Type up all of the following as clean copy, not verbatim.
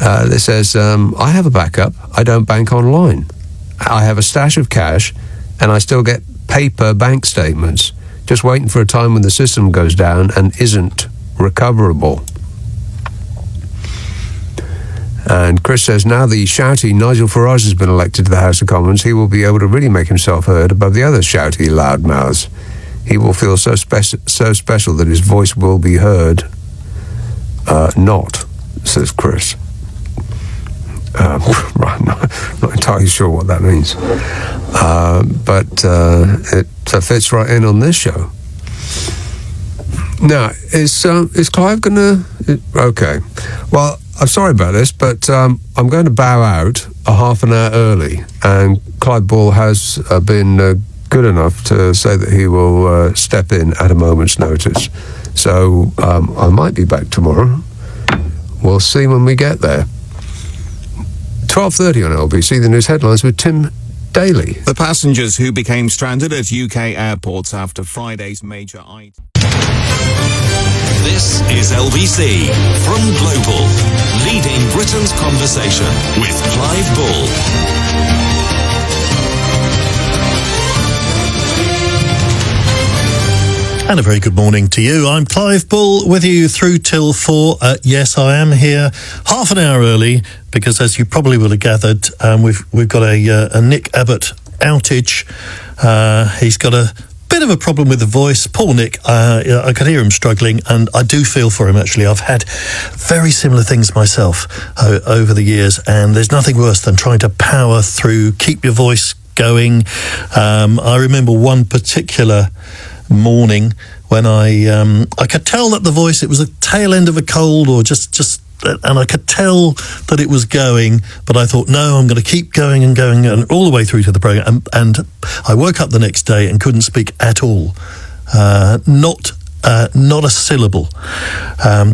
that says, I have a backup. I don't bank online. I have a stash of cash, and I still get paper bank statements. Just waiting for a time when the system goes down and isn't recoverable. And Chris says, now the shouty Nigel Farage has been elected to the House of Commons, he will be able to really make himself heard above the other shouty loudmouths. He will feel so special that his voice will be heard. Not, says Chris. Right, not entirely sure what that means. But it fits right in on this show. Now, is Clive going to... Okay. Well, I'm sorry about this, but I'm going to bow out a half an hour early. And Clive Ball has been good enough to say that he will step in at a moment's notice. So I might be back tomorrow. We'll see when we get there. 12:30 on LBC, the news headlines with Tim Daly. The passengers who became stranded at UK airports after Friday's major IT. This is LBC from Global, leading Britain's conversation with Clive Bull. And a very good morning to you. I'm Clive Bull with you through till 4. Yes, I am here half an hour early because, as you probably will have gathered, we've got a Nick Abbott outage. He's got a bit of a problem with the voice. Poor Nick. I could hear him struggling, and I do feel for him, actually. I've had very similar things myself over the years, and there's nothing worse than trying to power through, keep your voice going. I remember one particular morning when I could tell that the voice, it was a tail end of a cold or just and I could tell that it was going, but I thought, no, I'm going to keep going and all the way through to the program, and I woke up the next day and couldn't speak at all, not a syllable.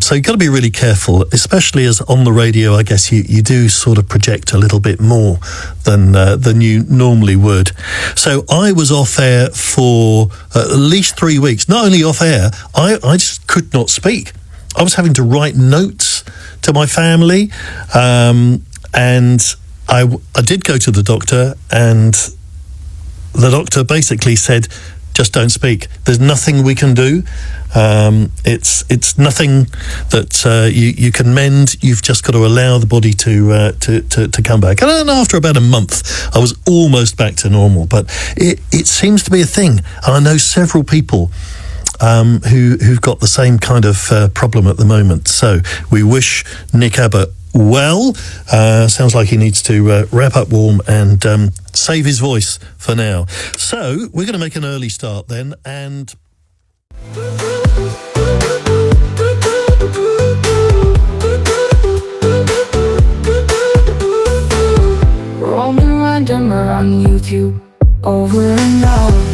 So you've got to be really careful, especially as on the radio, I guess you do sort of project a little bit more than you normally would. So I was off air for at least 3 weeks. Not only off air, I just could not speak. I was having to write notes to my family, and I did go to the doctor, and the doctor basically said, just don't speak. There's nothing we can do. It's nothing that you can mend. You've just got to allow the body to come back. And after about a month, I was almost back to normal. But it seems to be a thing. And I know several people who've got the same kind of problem at the moment. So we wish Nick Abbott well. Sounds like he needs to wrap up warm and save his voice for now. So we're going to make an early start then, and roaming random around YouTube over and out.